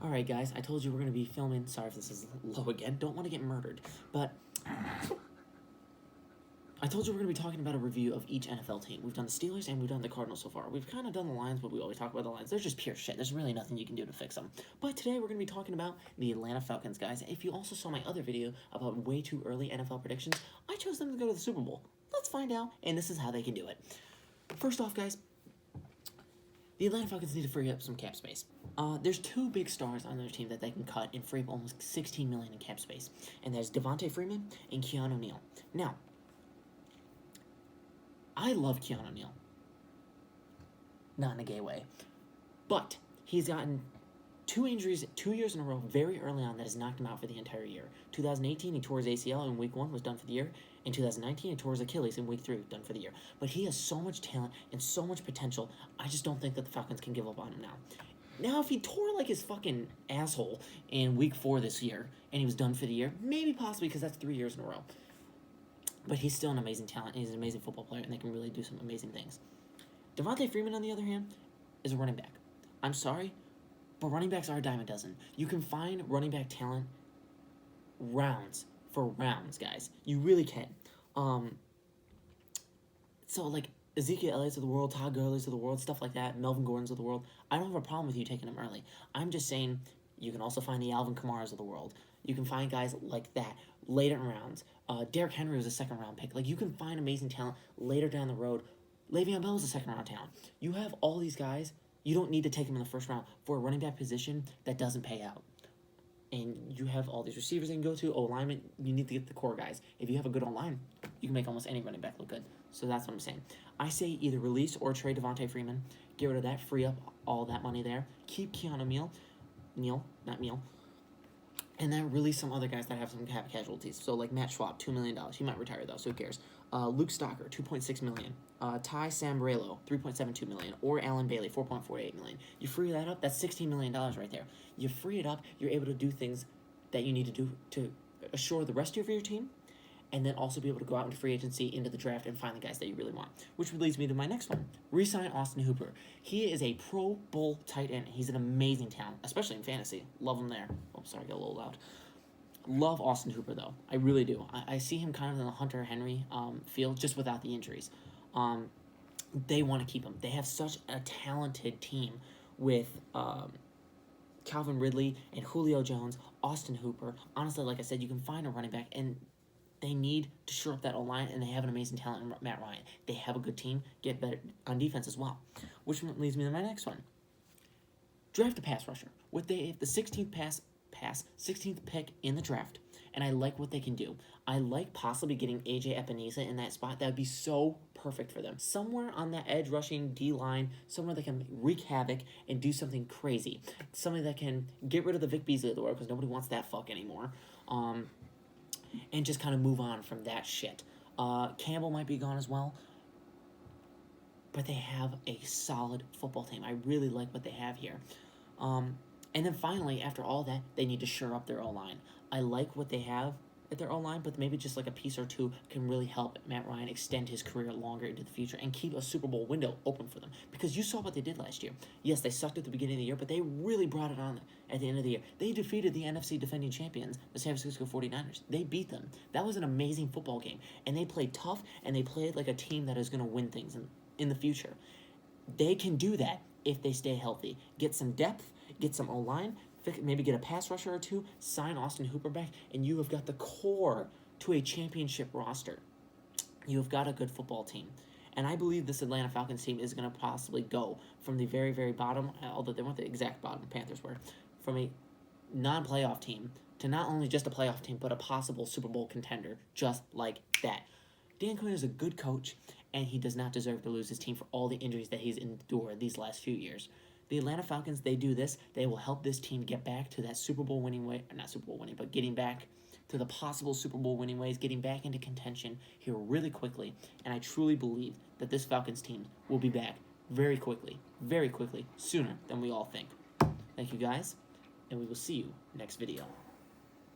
Alright guys, I told you we're going to be filming, sorry if this is low again, don't want to get murdered, but I told you we're going to be talking about a review of each NFL team. We've done the Steelers and we've done the Cardinals so far. We've kind of done the Lions, but we always talk about the Lions. They're just pure shit. There's really nothing you can do to fix them. But today we're going to be talking about the Atlanta Falcons, guys. If you also saw my other video about way too early NFL predictions, I chose them to go to the Super Bowl. Let's find out, and this is how they can do it. First off, guys, the Atlanta Falcons need to free up some cap space. There's two big stars on their team that they can cut and free up almost $16 million in cap space, and there's Devontae Freeman and Keanu Neal. Now, I love Keanu Neal, not in a gay way, but he's gotten two injuries 2 years in a row very early on that has knocked him out for the entire year. 2018, he tore his ACL in week 1, was done for the year. In 2019, he tore his Achilles in week 3, done for the year. But he has so much talent and so much potential, I just don't think that the Falcons can give up on him now. Now, if he tore like his fucking asshole in week 4 this year, and he was done for the year, maybe possibly because that's 3 years in a row. But he's still an amazing talent, and he's an amazing football player, and they can really do some amazing things. Devontae Freeman, on the other hand, is a running back. I'm sorry, but running backs are a dime a dozen. You can find running back talent rounds for rounds, guys. You really can. So, like, Ezekiel Elliott's of the world, Todd Gurley's of the world, stuff like that, Melvin Gordon's of the world, I don't have a problem with you taking them early. I'm just saying you can also find the Alvin Kamara's of the world. You can find guys like that later in rounds. Derrick Henry was a second-round pick. Like, you can find amazing talent later down the road. Le'Veon Bell is a second-round talent. You have all these guys. You don't need to take them in the first round for a running back position that doesn't pay out. And you have all these receivers you can go to, O-linemen, you need to get the core guys. If you have a good O-line, you can make almost any running back look good. So that's what I'm saying. I say either release or trade Devontae Freeman. Get rid of that, free up all that money there. Keep Keanu Neal, and then release some other guys that have some cap casualties. So like Matt Schwab, $2 million. He might retire though, so who cares? Luke Stocker, $2.6 million. Ty Sambrailo, $3.72 million. Or Alan Bailey, $4.48 million. You free that up, that's $16 million right there. You free it up, you're able to do things that you need to do to assure the rest of your team, and then also be able to go out into free agency, into the draft, and find the guys that you really want. Which leads me to my next one. Re-sign Austin Hooper. He is a Pro Bowl tight end. He's an amazing talent, especially in fantasy. Love him there. Oh, sorry, I got a little loud. Love Austin Hooper, though. I really do. I see him kind of in the Hunter Henry field, just without the injuries. They want to keep him. They have such a talented team with Calvin Ridley and Julio Jones, Austin Hooper. Honestly, like I said, you can find a running back, and they need to shore up that O-line, and they have an amazing talent in Matt Ryan. They have a good team, get better on defense as well. Which leads me to my next one. Draft a pass rusher. With the 16th 16th pick in the draft, and I like what they can do. I like possibly getting A.J. Epinesa in that spot. That would be so perfect for them. Somewhere on that edge rushing D-line, somewhere that can wreak havoc and do something crazy. Something that can get rid of the Vic Beasley of the world, because nobody wants that fuck anymore. And just kind of move on from that shit. Campbell might be gone as well, but they have a solid football team. I really like what they have here. And then finally, after all that, they need to shore up their O-line. I like what they have at their O-line, but maybe just like a piece or two can really help Matt Ryan extend his career longer into the future and keep a Super Bowl window open for them. Because you saw what they did last year. Yes, they sucked at the beginning of the year, but they really brought it on at the end of the year. They defeated the NFC defending champions, the San Francisco 49ers. They beat them. That was an amazing football game. And they played tough, and they played like a team that is going to win things in the future. They can do that if they stay healthy. Get some depth, get some O-line, maybe get a pass rusher or two, sign Austin Hooper back, and you have got the core to a championship roster. You have got a good football team. And I believe this Atlanta Falcons team is going to possibly go from the very, very bottom, although they weren't the exact bottom, the Panthers were, from a non-playoff team to not only just a playoff team, but a possible Super Bowl contender, just like that. Dan Quinn is a good coach, and he does not deserve to lose his team for all the injuries that he's endured these last few years. The Atlanta Falcons, they do this. They will help this team get back to that Super Bowl winning way. Not Super Bowl winning, but getting back to the possible Super Bowl winning ways, getting back into contention here really quickly. And I truly believe that this Falcons team will be back very quickly, sooner than we all think. Thank you guys, and we will see you next video.